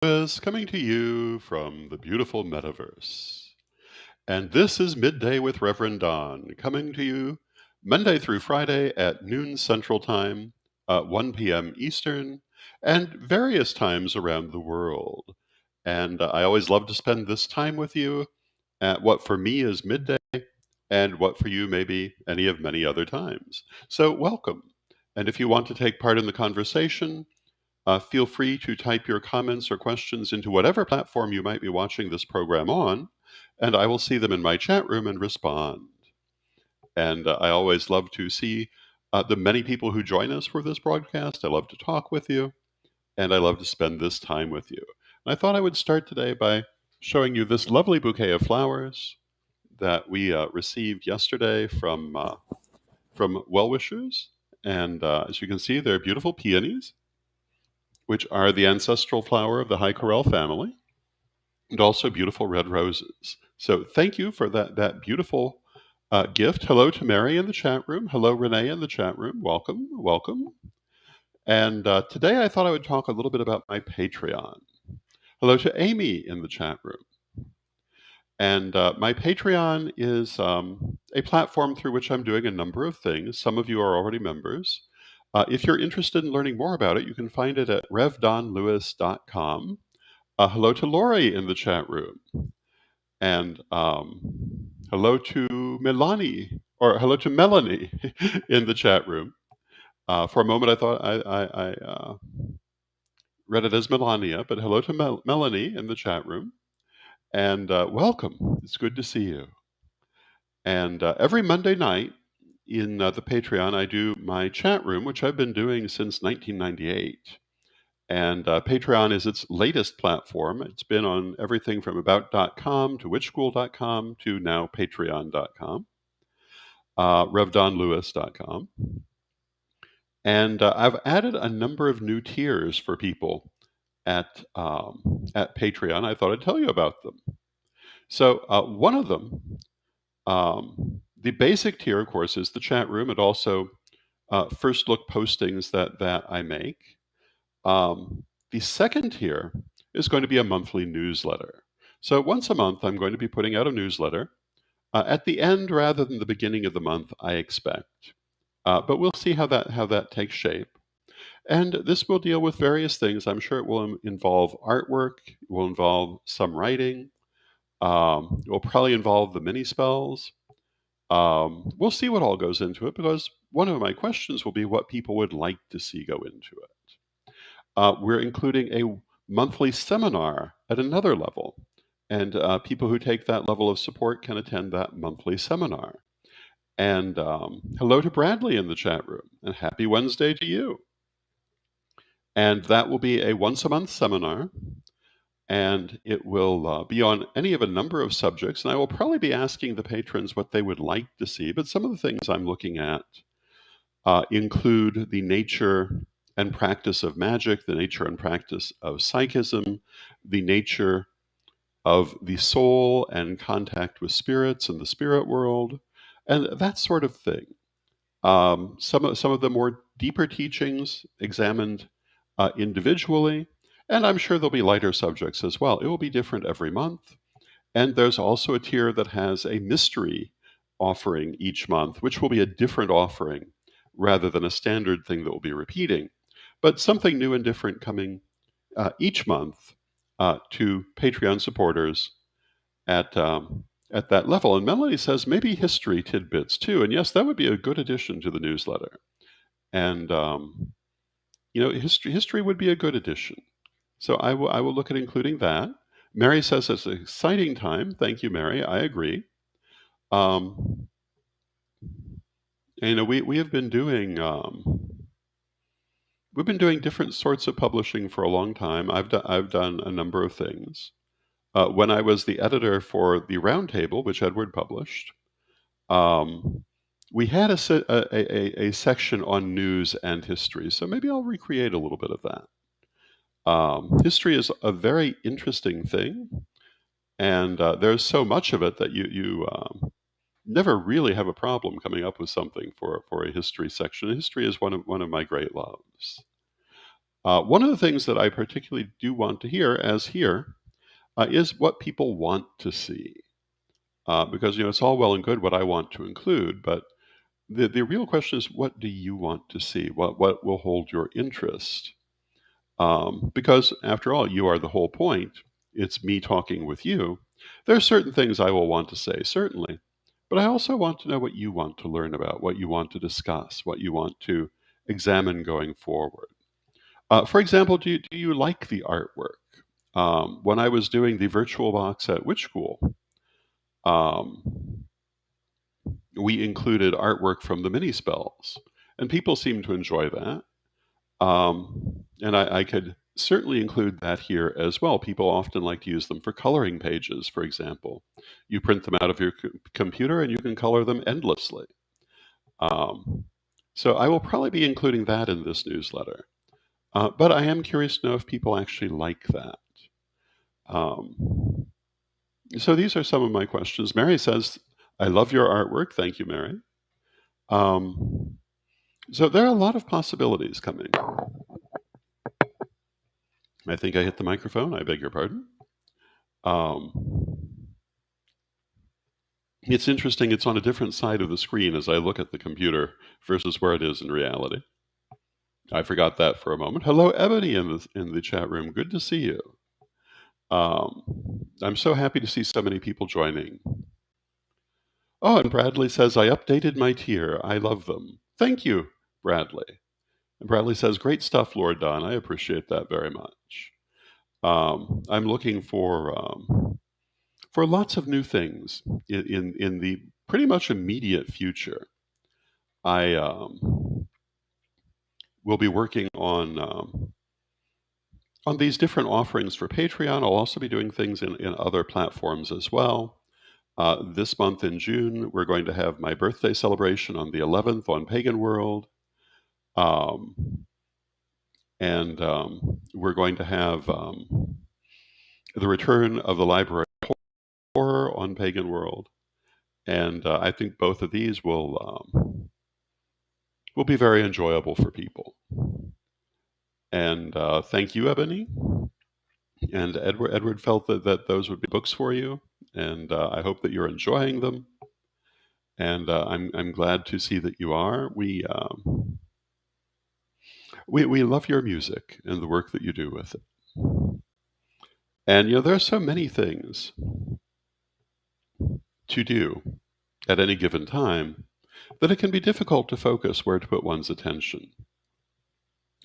Is coming to you from the beautiful metaverse. And this is Midday with Reverend Don, coming to you Monday through Friday at noon Central Time, 1 p.m. Eastern, and various times around the world. And I always love to spend this time with you at what for me is midday, and what for you may be any of many other times. So, welcome. And if you want to take part in the conversation, feel free to type your comments or questions into whatever platform you might be watching this program on, and I will see them in my chat room and respond. And I always love to see the many people who join us for this broadcast. I love to talk with you, and I love to spend this time with you. And I thought I would start today by showing you this lovely bouquet of flowers that we received yesterday from well-wishers. And as you can see, they're beautiful peonies, which are the ancestral flower of the high corral family, and also beautiful red roses. So thank you for that beautiful gift. Hello to Mary in the chat room. Hello, Renee in the chat room. Welcome, welcome. And today I thought I would talk a little bit about my Patreon. Hello to Amy in the chat room. And my Patreon is a platform through which I'm doing a number of things. Some of you are already members. If you're interested in learning more about it, you can find it at revdonlewis.com. Hello to Lori in the chat room. And hello to hello to Melanie in the chat room. For a moment, I thought I read it as Melania, but hello to Melanie in the chat room. And welcome. It's good to see you. And every Monday night in the Patreon, I do my chat room, which I've been doing since 1998. And Patreon is its latest platform. It's been on everything from about.com to witchschool.com to now patreon.com, revdonlewis.com. And I've added a number of new tiers for people at Patreon. I thought I'd tell you about them. So one of them, the basic tier, of course, is the chat room and also first look postings that I make. The second tier is going to be a monthly newsletter. So once a month, I'm going to be putting out a newsletter at the end rather than the beginning of the month, I expect. But we'll see how that takes shape. And this will deal with various things. I'm sure it will involve artwork. It will involve some writing. It will probably involve the mini spells. We'll see what all goes into it because one of my questions will be what people would like to see go into it. We're including a monthly seminar at another level, and people who take that level of support can attend that monthly seminar. And hello to Bradley in the chat room, and happy Wednesday to you. And that will be a once a month seminar, and it will be on any of a number of subjects. And I will probably be asking the patrons what they would like to see, but some of the things I'm looking at include the nature and practice of magic, the nature and practice of psychism, the nature of the soul and contact with spirits and the spirit world, and that sort of thing. Some of the more deeper teachings examined individually, and I'm sure there'll be lighter subjects as well. It will be different every month. And there's also a tier that has a mystery offering each month, which will be a different offering rather than a standard thing that will be repeating, but something new and different coming each month to Patreon supporters at that level. And Melanie says maybe history tidbits too. And yes, that would be a good addition to the newsletter. And history would be a good addition. So I will look at including that. Mary says it's an exciting time. Thank you, Mary. I agree. And, we have been doing we've been doing different sorts of publishing for a long time. I've done a number of things. When I was the editor for the Roundtable, which Edward published, we had a section on news and history. So maybe I'll recreate a little bit of that. History is a very interesting thing, and there's so much of it that you never really have a problem coming up with something for a history section. History is one of my great loves. One of the things that I particularly do want to hear, as here, is what people want to see. Because it's all well and good what I want to include, but the real question is, what do you want to see? What will hold your interest? Because after all, you are the whole point. It's me talking with you. There are certain things I will want to say, certainly, but I also want to know what you want to learn about, what you want to discuss, what you want to examine going forward. For example, do you like the artwork? When I was doing the virtual box at Witch School, um, we included artwork from the mini spells, and people seemed to enjoy that. And I could certainly include that here as well. People often like to use them for coloring pages, for example. You print them out of your computer and you can color them endlessly. Um, so I will probably be including that in this newsletter. But I am curious to know if people actually like that. Um, so these are some of my questions. Mary says, I love your artwork. Thank you, Mary. Um, so there are a lot of possibilities coming. I think I hit the microphone. I beg your pardon. Um, it's interesting. It's on a different side of the screen as I look at the computer versus where it is in reality. I forgot that for a moment. Hello, Ebony, in the chat room. Good to see you. I'm so happy to see so many people joining. Oh, and Bradley says, I updated my tier. I love them. Thank you, Bradley. And Bradley says, great stuff, Lord Don. I appreciate that very much. I'm looking for lots of new things in the pretty much immediate future. I will be working on these different offerings for Patreon. I'll also be doing things in other platforms as well. This month in June, we're going to have my birthday celebration on the 11th on Pagan World. And we're going to have the return of the Library of Horror on Pagan World. And I think both of these will be very enjoyable for people. And thank you, Ebony. And Edward felt that those would be books for you, and I hope that you're enjoying them. And I'm glad to see that you are. We love your music and the work that you do with it. And there are so many things to do at any given time that it can be difficult to focus where to put one's attention.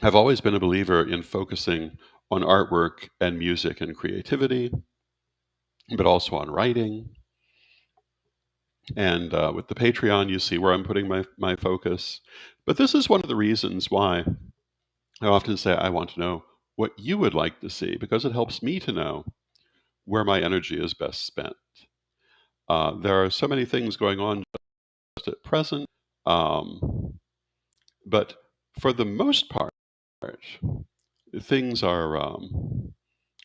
I've always been a believer in focusing on artwork and music and creativity, but also on writing. And with the Patreon, you see where I'm putting my focus. But this is one of the reasons why I often say I want to know what you would like to see, because it helps me to know where my energy is best spent. There are so many things going on just at present, but for the most part, things are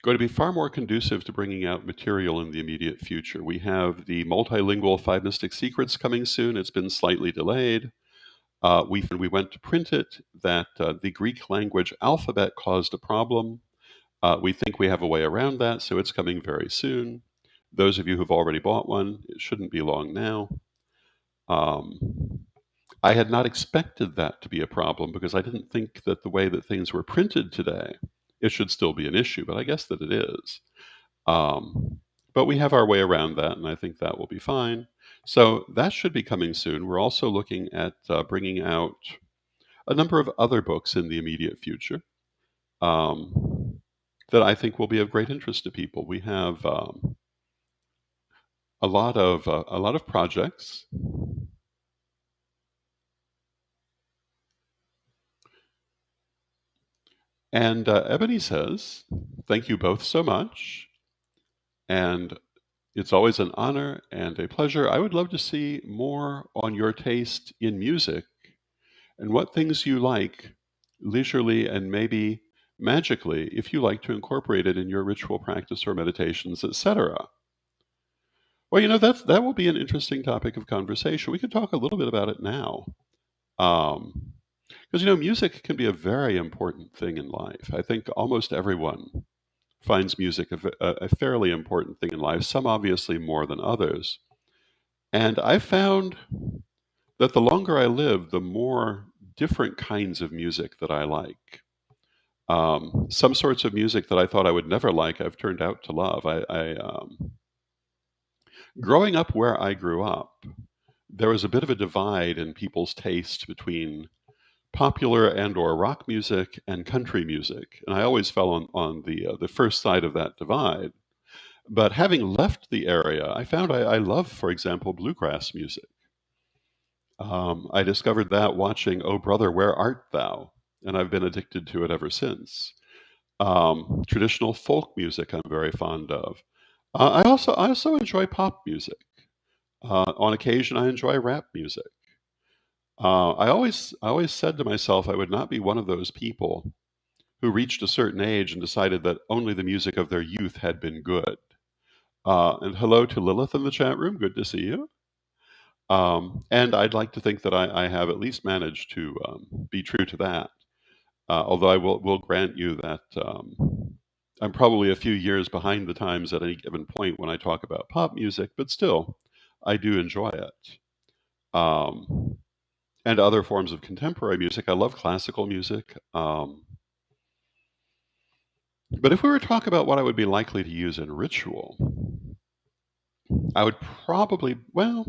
going to be far more conducive to bringing out material in the immediate future. We have the multilingual Five Mystic Secrets coming soon. It's been slightly delayed. We went to print it, that the Greek language alphabet caused a problem. We think we have a way around that, so it's coming very soon. Those of you who've already bought one, it shouldn't be long now. I had not expected that to be a problem because I didn't think that the way that things were printed today, it should still be an issue, but I guess that it is. But we have our way around that, and I think that will be fine. So that should be coming soon. We're also looking at bringing out a number of other books in the immediate future that I think will be of great interest to people. We have a lot of projects. And Ebony says, thank you both so much. And it's always an honor and a pleasure. I would love to see more on your taste in music and what things you like leisurely and maybe magically if you like to incorporate it in your ritual practice or meditations, etc. Well, that will be an interesting topic of conversation. We could talk a little bit about it now. Because, music can be a very important thing in life. I think almost everyone finds music a fairly important thing in life, some obviously more than others. And I found that the longer I live, the more different kinds of music that I like. Some sorts of music that I thought I would never like, I've turned out to love. Growing up where I grew up, there was a bit of a divide in people's taste between popular and or rock music and country music, and I always fell on the first side of that divide. But having left the area, I found I love, for example, bluegrass music. I discovered that watching "Oh Brother, Where Art Thou," and I've been addicted to it ever since. Traditional folk music, I'm very fond of. I also enjoy pop music. On occasion, I enjoy rap music. I always said to myself I would not be one of those people who reached a certain age and decided that only the music of their youth had been good. And hello to Lilith in the chat room. Good to see you. And I'd like to think that I have at least managed to be true to that. Although I will grant you that I'm probably a few years behind the times at any given point when I talk about pop music, but still, I do enjoy it. Um, and other forms of contemporary music. I love classical music. But if we were to talk about what I would be likely to use in ritual, I would probably, well,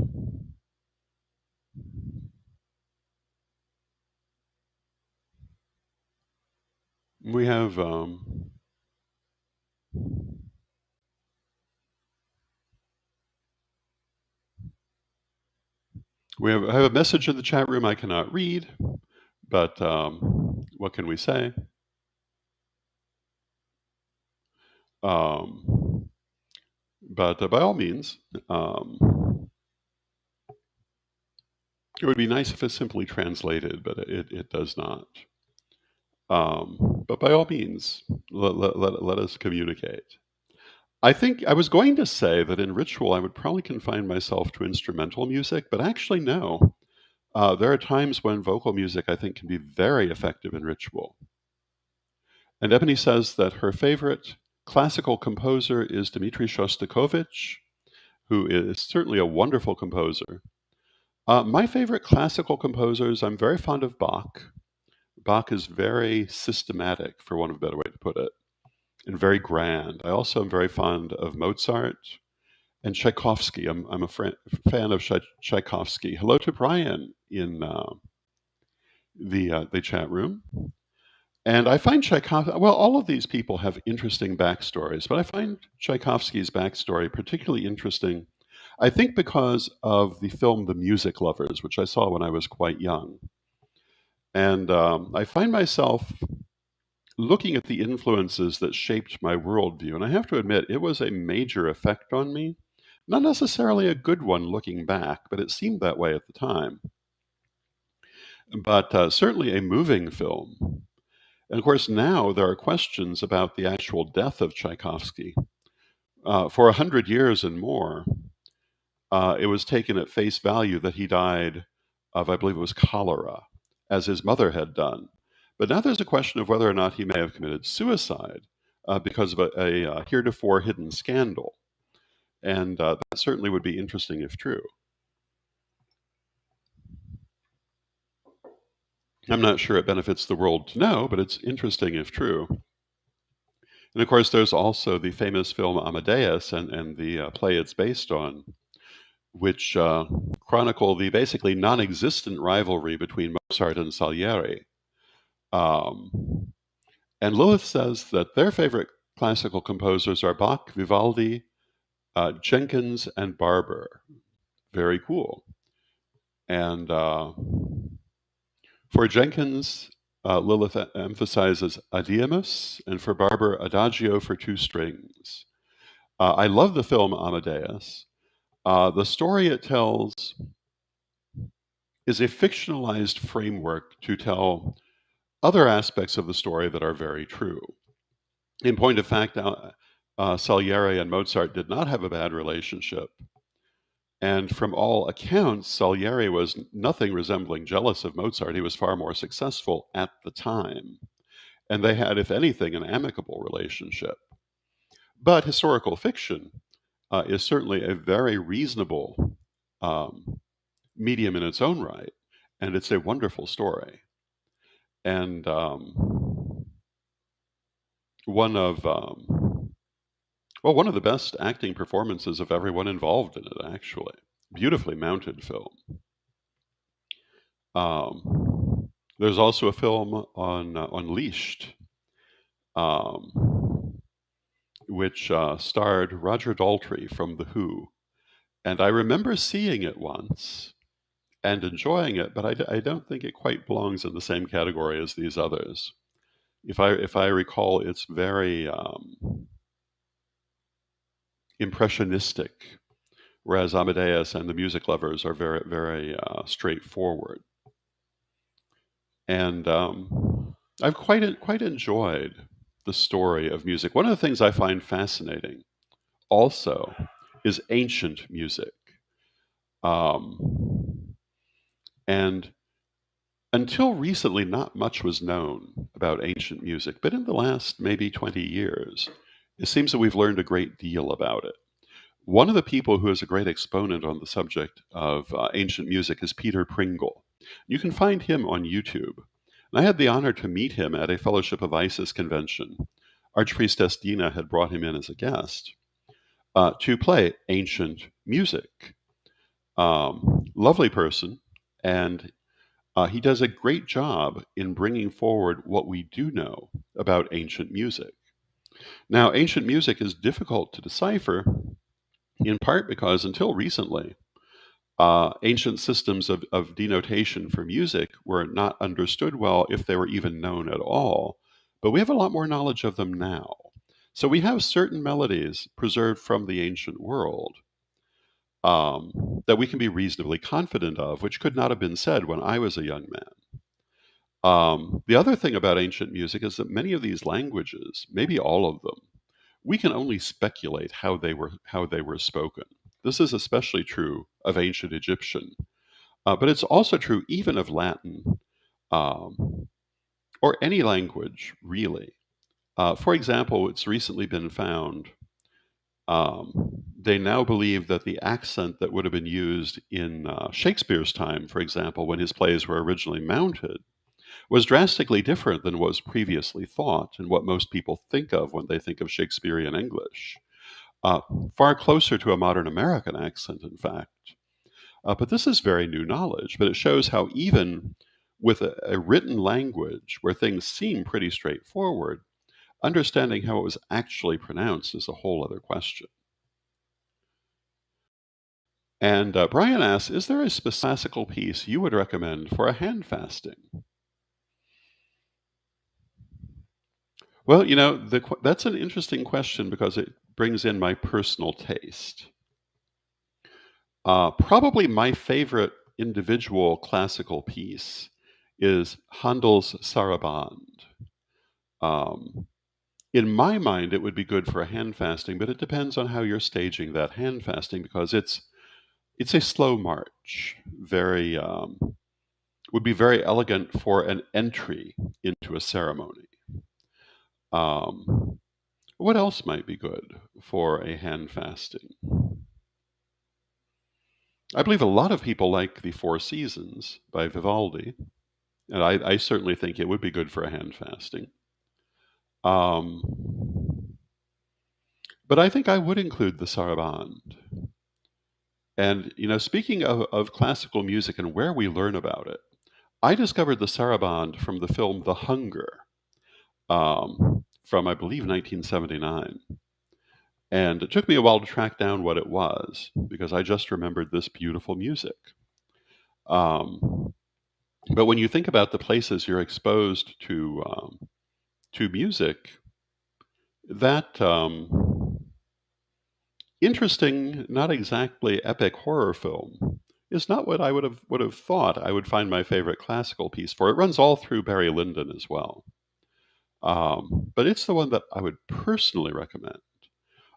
we have I have a message in the chat room I cannot read, but what can we say? Um, but by all means, it would be nice if it simply translated, but it does not. But by all means, let us communicate. I think I was going to say that in ritual I would probably confine myself to instrumental music, but actually, no. There are times when vocal music I think can be very effective in ritual. And Ebony says that her favorite classical composer is Dmitri Shostakovich, who is certainly a wonderful composer. My favorite classical composers, I'm very fond of Bach. Bach is very systematic, for want of a better way to put it, and very grand. I also am very fond of Mozart and Tchaikovsky. I'm a fan of Tchaikovsky. Hello to Brian in the chat room. And I find Tchaikovsky, well, all of these people have interesting backstories, but I find Tchaikovsky's backstory particularly interesting, I think because of the film The Music Lovers, which I saw when I was quite young. And I find myself looking at the influences that shaped my worldview. And I have to admit, it was a major effect on me. Not necessarily a good one looking back, but it seemed that way at the time. But certainly a moving film. And of course, now there are questions about the actual death of Tchaikovsky. For 100 years and more, it was taken at face value that he died of, I believe it was cholera, as his mother had done. But now there's a question of whether or not he may have committed suicide because of a heretofore hidden scandal. And that certainly would be interesting if true. I'm not sure it benefits the world to know, but it's interesting if true. And of course, there's also the famous film Amadeus and the play it's based on, which chronicle the basically non existent rivalry between Mozart and Salieri. Um, and Lilith says that their favorite classical composers are Bach, Vivaldi, Jenkins, and Barber. Very cool. And for Jenkins, Lilith emphasizes Adiemus, and for Barber, Adagio for two strings. I love the film Amadeus. The story it tells is a fictionalized framework to tell other aspects of the story that are very true. In point of fact, Salieri and Mozart did not have a bad relationship. And from all accounts, Salieri was nothing resembling jealous of Mozart. He was far more successful at the time. And they had, if anything, an amicable relationship. But historical fiction is certainly a very reasonable um, medium in its own right, and it's a wonderful story. And one of one of the best acting performances of everyone involved in it, actually. Beautifully mounted film. There's also a film on Unleashed, um, which starred Roger Daltrey from The Who, and I remember seeing it once and enjoying it, but I don't think it quite belongs in the same category as these others. If I recall, it's very impressionistic, whereas Amadeus and the Music Lovers are very straightforward. And I've quite enjoyed the story of music. One of the things I find fascinating also is ancient music. Um, and until recently, not much was known about ancient music, but in the last maybe 20 years, it seems that we've learned a great deal about it. One of the people who is a great exponent on the subject of ancient music is Peter Pringle. You can find him on YouTube. And I had the honor to meet him at a Fellowship of Isis convention. Archpriestess Dina had brought him in as a guest to play ancient music. Lovely person, and he does a great job in bringing forward what we do know about ancient music. Now, ancient music is difficult to decipher, in part because until recently, ancient systems of denotation for music were not understood well, if they were even known at all. But we have a lot more knowledge of them now. So we have certain melodies preserved from the ancient world that we can be reasonably confident of, which could not have been said when I was a young man. The other thing about ancient music is that many of these languages, maybe all of them, we can only speculate how they were spoken. This is especially true of ancient Egyptian, but it's also true even of Latin um, or any language, really. For example, it's recently been found. They now believe that the accent that would have been used in Shakespeare's time, for example, when his plays were originally mounted, was drastically different than was previously thought and what most people think of when they think of Shakespearean English. Uh, Far closer to a modern American accent, in fact. But this is very new knowledge, but it shows how even with a written language where things seem pretty straightforward, understanding how it was actually pronounced is a whole other question. And Brian asks, is there a specific classical piece you would recommend for a hand fasting? Well, that's an interesting question because it brings in my personal taste. Probably my favorite individual classical piece is Handel's Sarabande. Um, in my mind, it would be good for a hand fasting, but it depends on how you're staging that hand fasting because it's a slow march. Very would be very elegant for an entry into a ceremony. Um, what else might be good for a hand fasting? I believe a lot of people like the Four Seasons by Vivaldi, and I certainly think it would be good for a hand fasting. Um, but I think I would include the Sarabande. And, speaking of classical music and where we learn about it, I discovered the Sarabande from the film The Hunger, from, I believe, 1979. And it took me a while to track down what it was because I just remembered this beautiful music. Um, but when you think about the places you're exposed to music, that interesting, not exactly epic horror film is not what I would have thought I would find my favorite classical piece for. It runs all through Barry Lyndon as well, but it's the one that I would personally recommend.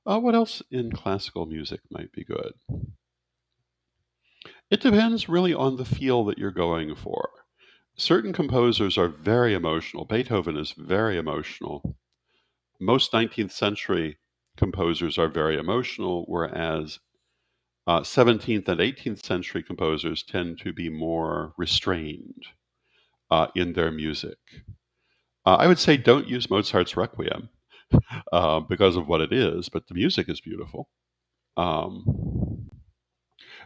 What else in classical music might be good? It depends really on the feel that you're going for. Certain composers are very emotional. Beethoven is very emotional. Most 19th century composers are very emotional, whereas 17th and 18th century composers tend to be more restrained in their music. I would say don't use Mozart's Requiem because of what it is, but the music is beautiful. Um,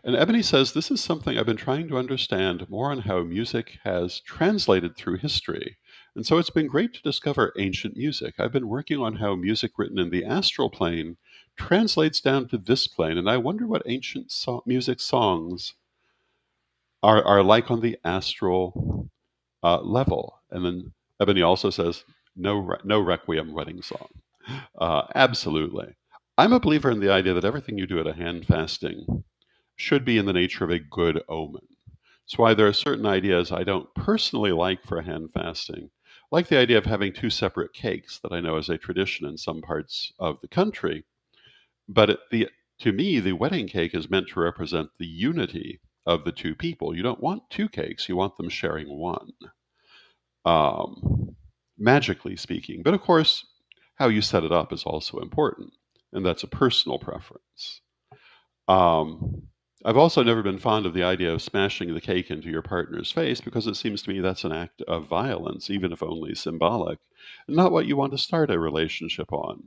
and Ebony says, this is something I've been trying to understand more on how music has translated through history. And so it's been great to discover ancient music. I've been working on how music written in the astral plane translates down to this plane, and I wonder what ancient music songs are like on the astral level. And then Ebony also says, no Requiem wedding song. Absolutely. I'm a believer in the idea that everything you do at a hand fasting should be in the nature of a good omen. That's why there are certain ideas I don't personally like for hand fasting, like the idea of having two separate cakes that I know is a tradition in some parts of the country. But to me, the wedding cake is meant to represent the unity of the two people. You don't want two cakes, you want them sharing one, um, magically speaking. But of course, how you set it up is also important, and that's a personal preference. Um, I've also never been fond of the idea of smashing the cake into your partner's face because it seems to me that's an act of violence, even if only symbolic, and not what you want to start a relationship on.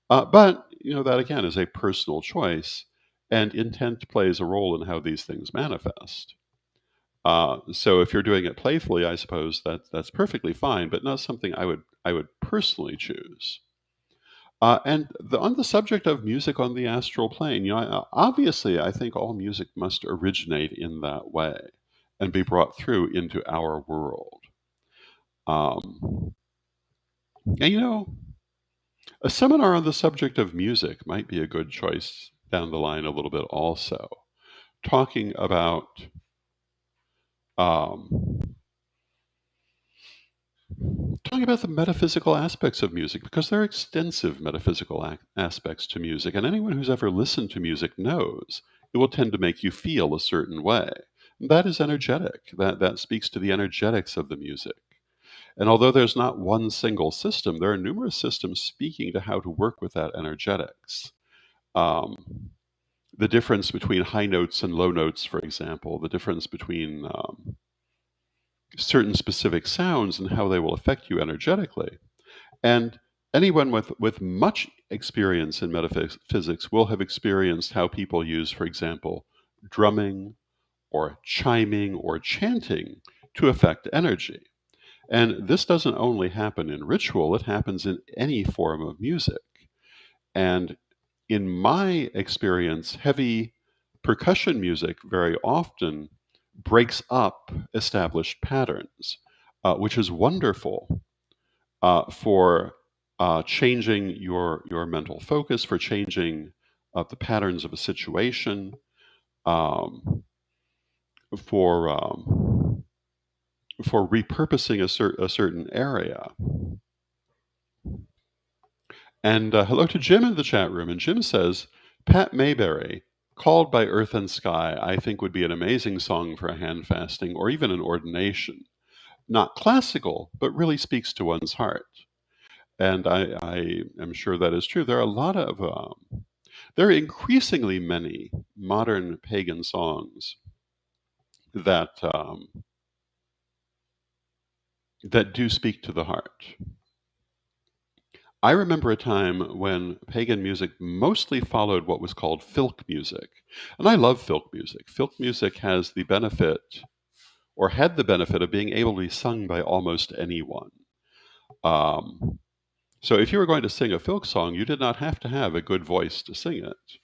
But, that again is a personal choice, and intent plays a role in how these things manifest. So if you're doing it playfully, I suppose that's perfectly fine, but not something I would personally choose. On the subject of music on the astral plane, obviously, I think all music must originate in that way and be brought through into our world. Um, and a seminar on the subject of music might be a good choice down the line a little bit also, talking about um, talking about the metaphysical aspects of music, because there are extensive metaphysical aspects to music, and anyone who's ever listened to music knows it will tend to make you feel a certain way. That is energetic. That speaks to the energetics of the music. And although there's not one single system, there are numerous systems speaking to how to work with that energetics. Um, the difference between high notes and low notes, for example, the difference between certain specific sounds and how they will affect you energetically. And anyone with much experience in metaphysics will have experienced how people use, for example, drumming or chiming or chanting to affect energy. And this doesn't only happen in ritual, it happens in any form of music. And in my experience, heavy percussion music very often breaks up established patterns, which is wonderful for changing your mental focus, for changing the patterns of a situation, um, for repurposing a certain area. And hello to Jim in the chat room. And Jim says, Pat Mayberry, Called by Earth and Sky, I think would be an amazing song for a hand fasting or even an ordination. Not classical, but really speaks to one's heart. And I am sure that is true. There are a lot of, there are increasingly many modern pagan songs that that do speak to the heart. I remember a time when pagan music mostly followed what was called filk music. And I love filk music. Filk music has the benefit, or had the benefit, of being able to be sung by almost anyone. Um, so if you were going to sing a filk song, you did not have to have a good voice to sing it.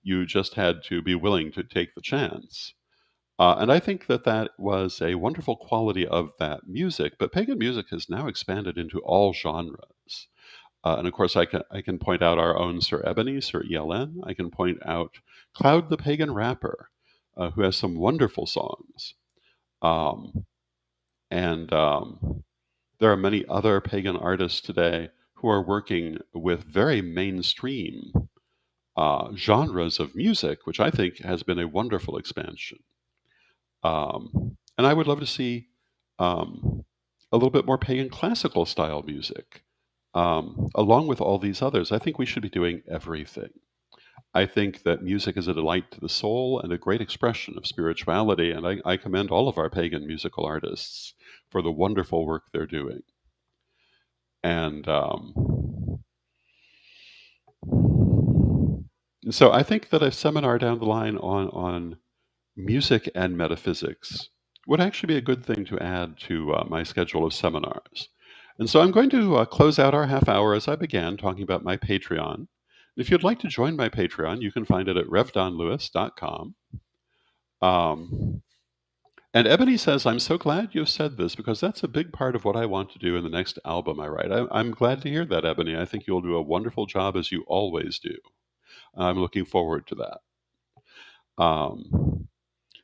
You just had to be willing to take the chance. And I think that was a wonderful quality of that music. But pagan music has now expanded into all genres. And of course, I can point out our own Sir Ebony, Sir ELN. I can point out Cloud the Pagan Rapper, who has some wonderful songs. Um, and there are many other pagan artists today who are working with very mainstream genres of music, which I think has been a wonderful expansion. And I would love to see um, a little bit more pagan classical style music, along with all these others. I think we should be doing everything. I think that music is a delight to the soul and a great expression of spirituality, and I commend all of our pagan musical artists for the wonderful work they're doing. And so I think that a seminar down the line on music and metaphysics would actually be a good thing to add to my schedule of seminars. And so I'm going to close out our half hour as I began talking about my Patreon. If you'd like to join my Patreon, you can find it at revdonlewis.com. Um, and Ebony says, I'm so glad you've said this because that's a big part of what I want to do in the next album I write. I'm glad to hear that, Ebony. I think you'll do a wonderful job as you always do. I'm looking forward to that.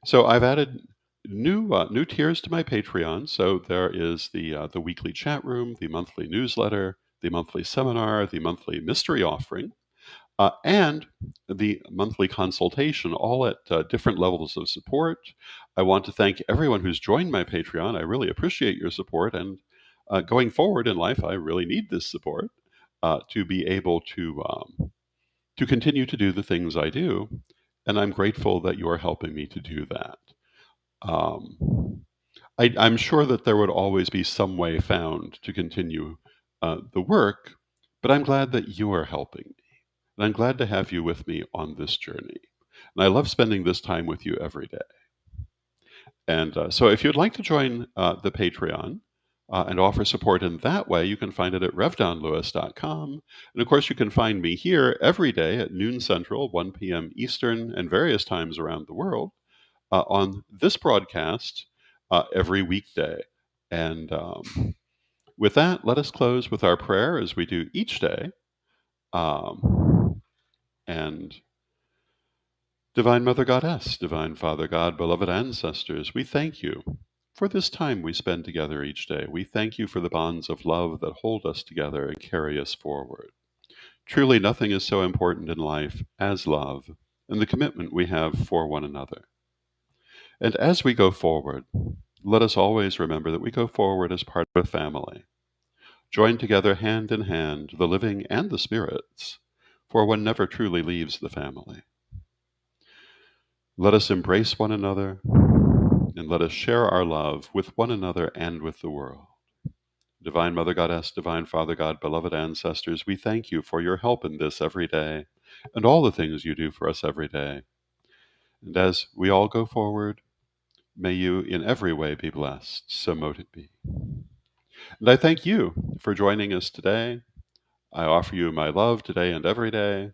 So I've added new tiers to my Patreon. So there is the weekly chat room, the monthly newsletter, the monthly seminar, the monthly mystery offering, and the monthly consultation, all at different levels of support. I want to thank everyone who's joined my Patreon. I really appreciate your support, and going forward in life, I really need this support to be able to continue to do the things I do. And I'm grateful that you are helping me to do that. Um, I'm sure that there would always be some way found to continue the work, but I'm glad that you are helping me. And I'm glad to have you with me on this journey. And I love spending this time with you every day. And so if you'd like to join the Patreon and offer support in that way, you can find it at revdonlewis.com. And of course, you can find me here every day at noon Central, 1 p.m. Eastern, and various times around the world on this broadcast every weekday. And with that, let us close with our prayer as we do each day. And Divine Mother Goddess, Divine Father God, beloved ancestors, we thank you for this time we spend together each day. We thank you for the bonds of love that hold us together and carry us forward. Truly, nothing is so important in life as love and the commitment we have for one another. And as we go forward, let us always remember that we go forward as part of a family, joined together hand in hand, the living and the spirits, for one never truly leaves the family. Let us embrace one another, and let us share our love with one another and with the world. Divine Mother Goddess, Divine Father God, beloved ancestors, we thank you for your help in this every day, and all the things you do for us every day. And as we all go forward, may you in every way be blessed, so mote it be. And I thank you for joining us today. I offer you my love today and every day,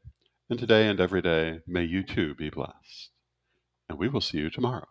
and today and every day, may you too be blessed. And we will see you tomorrow.